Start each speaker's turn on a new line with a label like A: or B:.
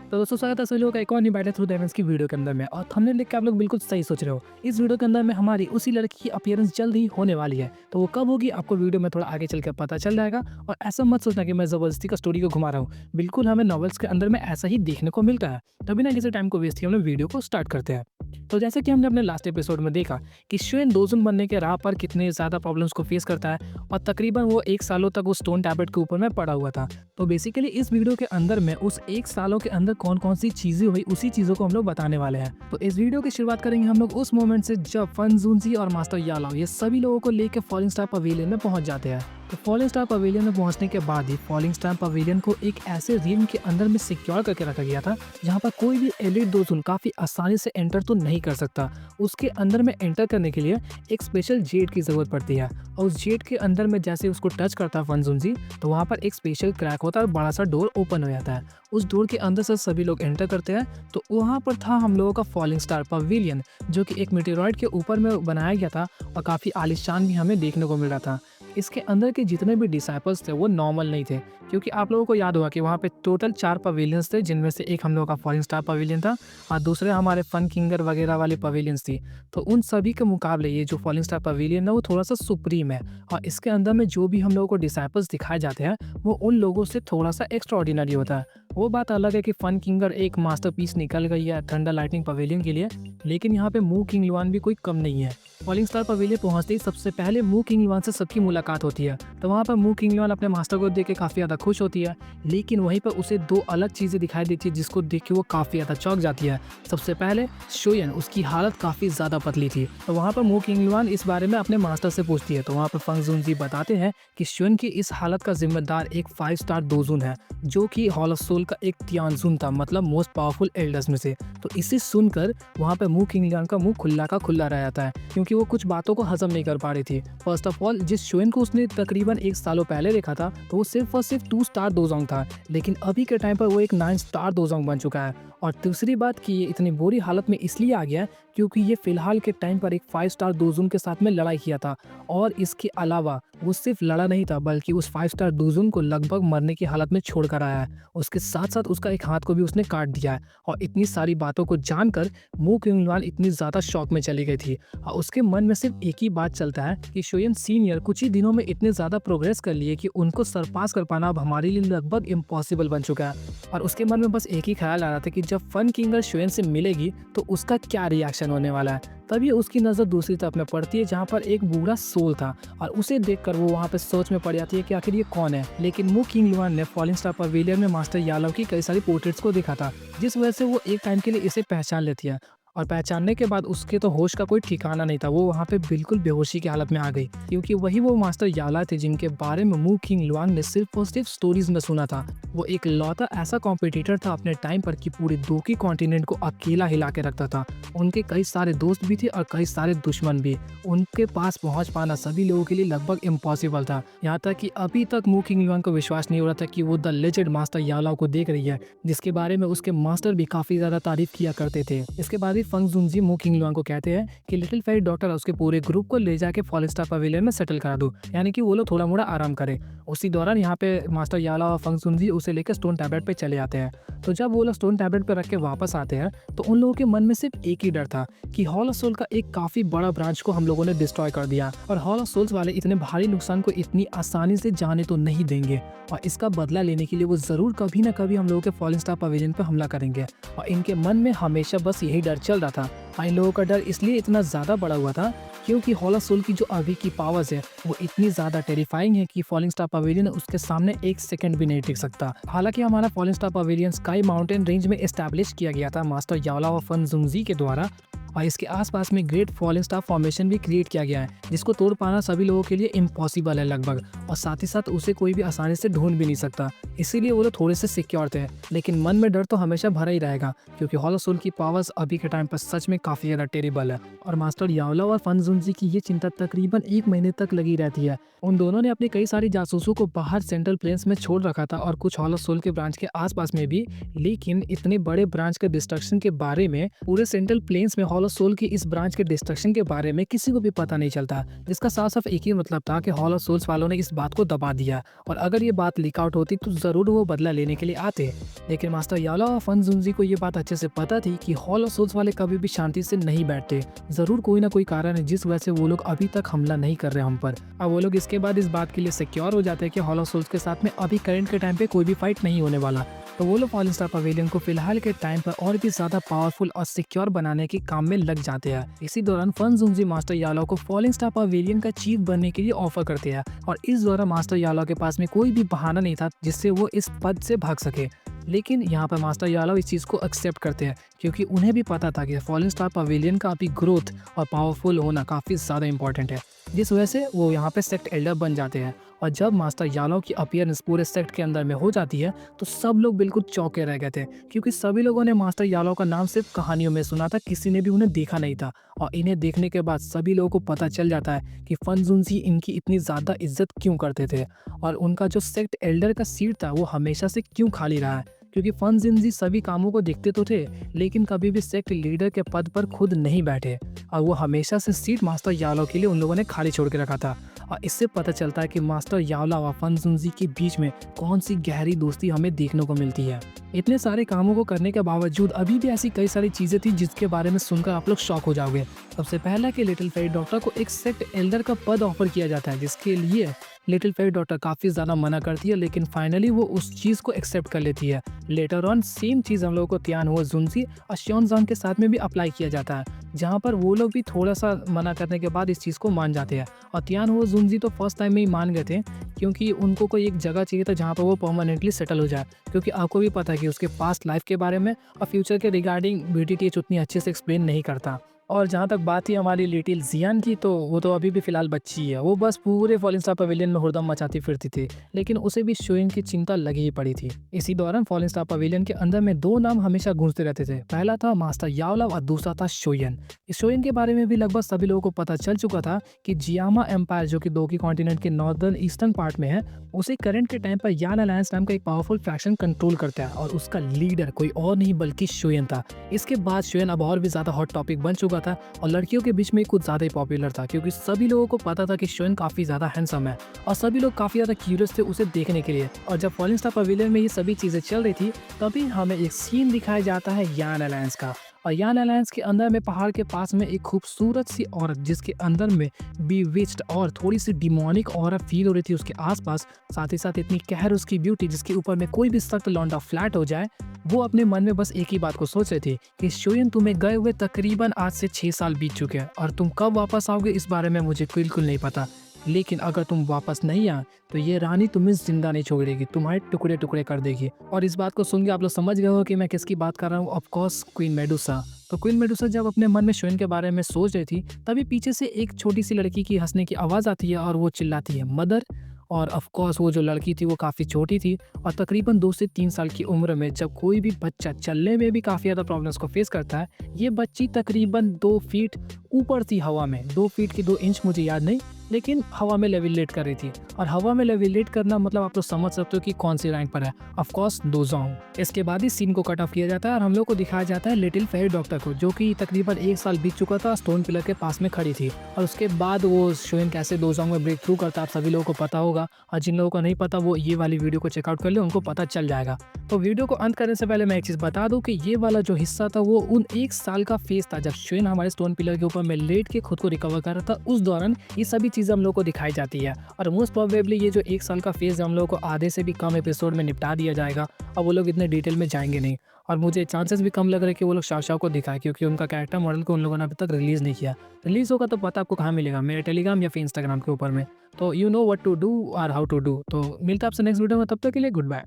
A: तो दोस्तों स्वागत है सभी लोगों का एक और न्यू बैटल थ्रू डायमंड्स की वीडियो के अंदर में। और थंबनेल देख के आप लोग बिल्कुल सही सोच रहे हो। इस वीडियो के अंदर में हमारी उसी लड़की की अपीयरेंस जल्द ही होने वाली है। तो वो कब होगी आपको वीडियो में थोड़ा आगे चल कर पता चल जाएगा। और ऐसा मत सोचना कि मैं जबरदस्ती का स्टोरी को घुमा रहा हूँ। बिल्कुल हमें नॉवेल्स के अंदर में ऐसा ही देखने को मिलता है। तो बिना किसी टाइम को वेस्ट किए हम लोग वीडियो को स्टार्ट करते हैं। तो जैसे कि हमने अपने लास्ट एपिसोड में देखा कि श्वेन दोजुन बनने के राह पर कितने ज़्यादा प्रॉब्लम्स को फेस करता है और तकरीबन वो 1 सालों तक वो स्टोन टैबलेट के ऊपर में पड़ा हुआ था। तो बेसिकली इस वीडियो के अंदर में उस 1 सालों के अंदर कौन कौन सी चीजें हुई उसी चीजों को हम लोग बताने वाले हैं। तो इस वीडियो की शुरुआत करेंगे हम लोग उस मोमेंट से जब फन जूनजी और मास्टर यालाओ ये सभी लोगों को लेकर फॉलिंग स्टार पवेलियन में पहुंच जाते हैं। तो फॉलिंग स्टार पवेलियन में पहुंचने के बाद ही फॉलिंग स्टार पवेलियन को एक ऐसे रिम के अंदर में सिक्योर करके रखा गया था जहां पर कोई भी एलिट दोजुन काफी आसानी से एंटर तो नहीं कर सकता। उसके अंदर में एंटर करने के लिए एक स्पेशल जेट की जरूरत पड़ती है और उस जेट के अंदर में जैसे उसको टच करता है फन जूनजी तो वहाँ पर एक स्पेशल क्रैक होता है और बड़ा सा डोर ओपन हो जाता है। उस डोर के अंदर से सभी लोग एंटर करते हैं। तो वहाँ पर था हम लोगों का फॉलिंग स्टार पवेलियन जो कि एक मेटेरॉइड के ऊपर में बनाया गया था और काफ़ी आलीशान भी हमें देखने को मिल रहा था। इसके अंदर के जितने भी डिसाइपल्स थे वो नॉर्मल नहीं थे, क्योंकि आप लोगों को याद होगा कि वहाँ पे टोटल 4 पवेलियंस थे, जिनमें से एक हम लोगों का फॉलिंग स्टार पवेलियन था और दूसरे हमारे फन किंगर वगैरह वाले पवेलियंस थी। तो उन सभी के मुकाबले ये जो फॉलिंग स्टार पवेलियन है वो थोड़ा सा सुप्रीम है और इसके अंदर में जो भी हम लोगों को डिसाइपल्स दिखाए जाते हैं वो उन लोगों से थोड़ा सा एक्स्ट्रा ऑर्डिनरी होता है। वो बात अलग है कि फन किंगर एक मास्टरपीस निकल गई है थंडर लाइटनिंग पवेलियन के लिए, लेकिन यहाँ पे मू किंग लुआन भी कोई कम नहीं है। फॉलिंग स्टार पवेलियन पहुंचते ही सबसे पहले मू किंग लुआन से सबकी मुलाकात होती है। तो वहाँ पर मू किंग लुआन अपने मास्टर को देख के काफ़ी ज़्यादा खुश होती है, लेकिन वहीं पर उसे 2 अलग चीज़ें दिखाई देती है जिसको देख के वो काफ़ी ज़्यादा चौंक जाती है। सबसे पहले शोयन, उसकी हालत काफ़ी ज़्यादा पतली थी। तो वहाँ पर मू किंग लुआन इस बारे में अपने मास्टर से पूछती है। तो वहाँ पर फंग जूनजी बताते हैं कि शोयन की इस हालत का जिम्मेदार एक 5 स्टार दोजुन है जो कि हॉल ऑफ सोल का एक तियानजुन था, मतलब मोस्ट पावरफुल एल्डर्स में से। तो इसे सुनकर वहाँ पे मू किंग लुआन का मुंह खुला का खुला रह जाता है, क्योंकि वो कुछ बातों को हजम नहीं कर पा रही थी। फर्स्ट ऑफ ऑल, जिस शोयन को उसने तकरीबन 1 सालों पहले देखा था तो वो सिर्फ और सिर्फ 2 स्टार दोजोंग था, लेकिन अभी के टाइम पर वो एक 9 स्टार दोजोंग बन चुका है। और दूसरी बात कि ये इतनी बुरी हालत में इसलिए आ गया क्योंकि ये फिलहाल के टाइम पर एक 5 स्टार दोजुन के साथ में लड़ाई किया था। और इसके अलावा वो सिर्फ लड़ा नहीं था, बल्कि उस 5 स्टार दोजुन को लगभग मरने की हालत में छोड़ कर आया है। उसके साथ साथ उसका एक हाथ को भी उसने काट दिया है। और इतनी सारी बातों को जानकर मू किंग लुआन इतनी ज़्यादा शॉक में चली गई थी और उसके मन में सिर्फ एक ही बात चलता है कि शोयन सीनियर कुछ ही दिनों में इतने ज़्यादा प्रोग्रेस कर लिए कि उनको सरपास कर पाना अब हमारे लिए लगभग इम्पॉसिबल बन चुका है। और उसके मन में बस एक ही ख्याल आ रहा था कि जब फन किंगर शोयन से मिलेगी तो उसका क्या रिएक्शन होने वाला है। तभी उसकी नज़र दूसरी तरफ में पड़ती है जहाँ पर एक बूढ़ा सोल था और उसे देखकर वो वहाँ पे सोच में पड़ जाती है कि आखिर ये कौन है। लेकिन मू किंग लुआन ने फॉलिंग स्टार पवेलियन में मास्टर यालाओ की कई सारी पोर्ट्रेट्स को देखा था, जिस वजह से वो एक टाइम के लिए इसे पहचान लेती है। और पहचानने के बाद उसके तो होश का कोई ठिकाना नहीं था, वो वहाँ पे बिल्कुल बेहोशी की हालत में आ गई, क्योंकि वही वो मास्टर याला थे जिनके बारे में मू किंग लुआन ने सिर्फ और सिर्फ स्टोरीज में सुना था। वो एक लौता ऐसा कॉम्पिटिटर था अपने टाइम पर कि पूरे 2 की कॉन्टिनेंट को अकेला हिला के रखता था। उनके कई सारे दोस्त भी थे और कई सारे दुश्मन भी। उनके पास पहुंच पाना सभी लोगों के लिए लगभग इम्पॉसिबल था। यहाँ तक कि अभी तक मू किंग लुआन को विश्वास नहीं हो रहा था कि वो द लेजेंड मास्टर यालाओ को देख रही है, जिसके बारे में उसके मास्टर भी काफी ज्यादा तारीफ किया करते थे। इसके बाद फंग जूनजी मू किंग लुआन को कहते हैं कि लिटिल फेरी डॉक्टर उसके पूरे ग्रुप को ले जाके फॉलिंग स्टार पवेलियन में सेटल करा दो, यानी कि वो लोग थोड़ा मोड़ा आराम करे। उसी दौरान यहाँ पे मास्टर याला और फंग जूनजी उसे लेकर स्टोन टैबलेट पे चले जाते हैं। तो जब वो लोग स्टोन टैबलेट पे रख के वापस आते हैं तो उन लोगों के मन में सिर्फ एक ही डर था कि हॉल ऑफ सोल का एक काफी बड़ा ब्रांच को हम लोगों ने डिस्ट्रॉय कर दिया और हॉल ऑफ सोल्स वाले इतने भारी नुकसान को इतनी आसानी से जाने तो नहीं देंगे और इसका बदला लेने के लिए वो जरूर कभी ना कभी हम लोगों के फॉलिंग स्टार पवेलियन पे हमला करेंगे। और इनके मन में हमेशा बस यही डर चल रहा था। इन लोगों का डर इसलिए इतना ज़्यादा बड़ा हुआ था क्योंकि हॉल ऑफ सोल की जो अभी की पावर्स है वो इतनी ज़्यादा टेरिफाइंग है कि फॉलिंग स्टार पवेलियन उसके सामने 1 सेकंड भी नहीं टिक सकता। हालांकि हमारा falling star pavilion sky mountain range में एस्टैब्लिश किया गया था मास्टर याला और फन जूनजी के द्वारा और इसके आसपास में ग्रेट फॉलिंग स्टार फॉर्मेशन भी क्रिएट किया गया है, जिसको तोड़ पाना सभी लोगों के लिए इम्पॉसिबल है लगभग, और साथ ही साथ उसे कोई भी आसानी से ढूंढ भी नहीं सकता। इसीलिए वो लोग थोड़े से सिक्योर थे, लेकिन मन में डर तो हमेशा भरा ही रहेगा क्योंकि हॉल ऑफ सोल की पावर्स अभी के टाइम पर सच में काफ़ी ज़्यादा टेरिबल है। और मास्टर याओलाओ और फन जूनजी की ये चिंता तकरीबन 1 महीने तक लगी रहती है। उन दोनों ने अपने कई सारी जासूसों को बाहर सेंट्रल प्लेन्स में छोड़ रखा था और कुछ हॉल ऑफ सोल के ब्रांच के आसपास में भी, लेकिन इतने बड़े ब्रांच के डिस्ट्रक्शन के बारे में पूरे सेंट्रल प्लेन्स में हॉल हॉलो सोल की इस ब्रांच के डिस्ट्रक्शन के बारे में किसी को भी पता नहीं चलता, जिसका साफ-साफ एक ही मतलब था कि हॉलो सोल्स वालों ने इस बात को दबा दिया और अगर ये बात लीक आउट होती तो ज़रूर वो बदला लेने के लिए आते। लेकिन मास्टर याला और फन जुनजी को ये बात अच्छे से पता थी कि हॉलो सोल्स वाले कभी भी शांति से नहीं बैठते। ज़रूर कोई ना कोई कारण है जिस वजह से वो लोग अभी तक हमला नहीं कर रहे हम पर। अब वो लोग इसके बाद इस बात के लिए सिक्योर हो जाते हैं कि हॉलो सोल्स के साथ में अभी करंट के टाइम पे कोई भी फाइट नहीं होने वाला। तो वो लोग फॉलिंग स्टार पवेलियन को फिलहाल के टाइम पर और भी ज्यादा पावरफुल और सिक्योर बनाने के काम में लग जाते हैं। इसी दौरान फन जुनजी मास्टर यालो को फॉलिंग स्टार पवेलियन का चीफ बनने के लिए ऑफर करते हैं और इस दौरान मास्टर यालो के पास में कोई भी बहाना नहीं था जिससे वो इस पद से भाग सके। लेकिन यहाँ पर मास्टर यालो इस चीज़ को एक्सेप्ट करते हैं क्योंकि उन्हें भी पता था कि फॉलिंग स्टार पवेलियन का अभी ग्रोथ और पावरफुल होना काफ़ी ज़्यादा इंपॉर्टेंट है, जिस वजह से वो यहाँ पे सेक्ट एल्डर बन जाते हैं। और जब मास्टर यालो की अपीयरेंस पूरे सेक्ट के अंदर में हो जाती है तो सब लोग बिल्कुल चौंके रह गए थे क्योंकि सभी लोगों ने मास्टर यालो का नाम सिर्फ कहानियों में सुना था, किसी ने भी उन्हें देखा नहीं था। और इन्हें देखने के बाद सभी लोगों को पता चल जाता है कि फन जुनजी इनकी इतनी ज़्यादा इज्जत क्यों करते थे और उनका जो सेक्ट एल्डर का सीट था वो हमेशा से क्यों खाली रहा है। क्योंकि फन जिनजी सभी कामों को देखते तो थे लेकिन कभी भी सेक्ट लीडर के पद पर खुद नहीं बैठे और वो हमेशा से सीट मास्टर यालो के लिए उन लोगों ने खाली छोड़ के रखा था। और इससे पता चलता है कि मास्टर यालो और फन जुनजी के बीच में कौन सी गहरी दोस्ती हमें देखने को मिलती है। इतने सारे कामों को करने के बावजूद अभी भी ऐसी कई सारी चीजें थी जिसके बारे में सुनकर आप लोग शॉक हो जाओगे। सबसे पहला कि लिटिल फेरी डॉक्टर को एक सेक्ट एल्डर का पद ऑफर किया जाता है जिसके लिए लिटिल फेरी डॉक्टर काफ़ी ज़्यादा मना करती है, लेकिन फाइनली वो उस चीज़ को एक्सेप्ट कर लेती है। लेटर ऑन सेम चीज़ हम लोगों को तियान हुआ जुनजी और श्योनजांग के साथ में भी अप्लाई किया जाता है, जहाँ पर वो लोग भी थोड़ा सा मना करने के बाद इस चीज़ को मान जाते हैं। और तियान हुआ जुनजी तो फर्स्ट टाइम में ही मान गए थे क्योंकि उनको कोई एक जगह चाहिए था जहाँ पर वो परमानेंटली सेटल हो जाए, क्योंकि आपको भी पता है कि उसके पास्ट लाइफ के बारे में और फ्यूचर के रिगार्डिंग बीटीटीएच उतनी अच्छे से एक्सप्लेन नहीं करता। और जहाँ तक बात थी हमारी लिटिल जियान की, तो वो तो अभी भी फिलहाल बच्ची है, वो बस पूरे फॉलिंग स्टार पवेलियन में हुड़दम मचाती फिरती थी, लेकिन उसे भी शोइन की चिंता लगी ही पड़ी थी। इसी दौरान फॉलिंग स्टार पवेलियन के अंदर में दो नाम हमेशा गूंजते रहते थे, पहला था मास्टर याओला और दूसरा था शोयन। इस शोयन के बारे में भी लगभग सभी लोगों को पता चल चुका था कि जियामा एम्पायर जो कि दोकी कॉन्टिनेंट के नॉर्दर्न ईस्टर्न पार्ट में है, उसे करंट के टाइम पर यान अलायंस नाम का एक पावरफुल फैक्शन कंट्रोल करता है और उसका लीडर कोई और नहीं बल्कि शोयन था। इसके बाद शोयन अब और भी ज्यादा हॉट टॉपिक बन चुका था और लड़कियों के बीच में कुछ ज्यादा ही पॉपुलर था क्योंकि सभी लोगों को पता था कि शोयन काफी ज्यादा हैंडसम है और सभी लोग काफी ज्यादा क्यूरियस थे उसे देखने के लिए। और जब फॉलिंग स्टार पवेलियन में ये सभी चीजें चल रही थी तभी हमें एक सीन दिखाया जाता है यान अलायंस का। और यान अलायंस के अंदर में पहाड़ के पास में एक खूबसूरत सी औरत जिसके अंदर में बीविच्ड और थोड़ी सी डिमोनिक ऑरा फील हो रही थी उसके आसपास, साथ ही साथ इतनी कहर उसकी ब्यूटी जिसके ऊपर में कोई भी सख्त लौंडा फ्लैट हो जाए। वो अपने मन में बस एक ही बात को सोच रहे थे कि शोयन तुम्हें गए हुए तकरीबन आज से 6 साल बीत चुके हैं और तुम कब वापस आओगे इस बारे में मुझे बिल्कुल नहीं पता, लेकिन अगर तुम वापस नहीं आए तो ये रानी तुम्हें जिंदा नहीं छोड़ेगी, तुम्हारे टुकड़े टुकड़े कर देगी। और इस बात को सुन के आप लोग समझ गए हो कि मैं किसकी बात कर रहा हूँ, ऑफ कोर्स क्वीन मेडुसा। तो क्वीन मेडुसा जब अपने मन में शोयन के बारे में सोच रही थी तभी पीछे से एक छोटी सी लड़की की हंसने की आवाज़ आती है और वो चिल्लाती है मदर। और ऑफ कोर्स वो जो लड़की थी वो काफ़ी छोटी थी और तकरीबन 2 से 3 साल की उम्र में जब कोई भी बच्चा चलने में भी काफ़ी ज़्यादा प्रॉब्लम्स को फेस करता है, ये बच्ची तकरीबन 2 फीट ऊपर थी हवा में, 2 फीट की 2 इंच मुझे याद नहीं, लेकिन हवा में लेविलेट कर रही थी। और हवा में लेविलेट करना मतलब आप लोग समझ सकते हो कि कौन सी रैंक पर है, ऑफ कोर्स दोजोंग। इसके बाद ही सीन को कट ऑफ किया जाता है और हम लोग को दिखाया जाता है लिटिल फेरी डॉक्टर को, जो कि तकरीबन 1 साल बीत चुका था, स्टोन पिलर के पास में खड़ी थी। और उसके बाद वो शोयन कैसे दोजोंग में ब्रेक थ्रू करता है आप सभी लोगों को पता होगा, और जिन लोगों को नहीं पता वो ये वाली वीडियो को चेकआउट कर ले, उनको पता चल जाएगा। तो वीडियो को अंत करने से पहले मैं एक चीज़ बता दूं कि ये वाला जो हिस्सा था वो उन 1 साल का फेज था जब शोयन हमारे स्टोन पिलर के ऊपर में लेट के खुद को रिकवर कर रहा था, उस दौरान ये सभी चीज़ें हम लोग को दिखाई जाती है। और मोस्ट प्रोबेबली ये जो 1 साल का फेज है हम लोग को आधे से भी कम एपिसोड में निपटा दिया जाएगा और वो लोग इतने डिटेल में जाएंगे नहीं। और मुझे चांसेस भी कम लग रहे हैं कि वो लोग शाओ को दिखाए क्योंकि उनका कैरेक्टर मॉडल को उन लोगों ने अभी तक रिलीज़ नहीं किया। रिलीज़ होगा तो पता आपको कहाँ मिलेगा, मेरे टेलीग्राम या फिर इंस्टाग्राम के ऊपर में। तो you know what to do और हाउ टू डू। तो मिलता है आपसे नेक्स्ट वीडियो में, तब तक के लिए गुड बाय।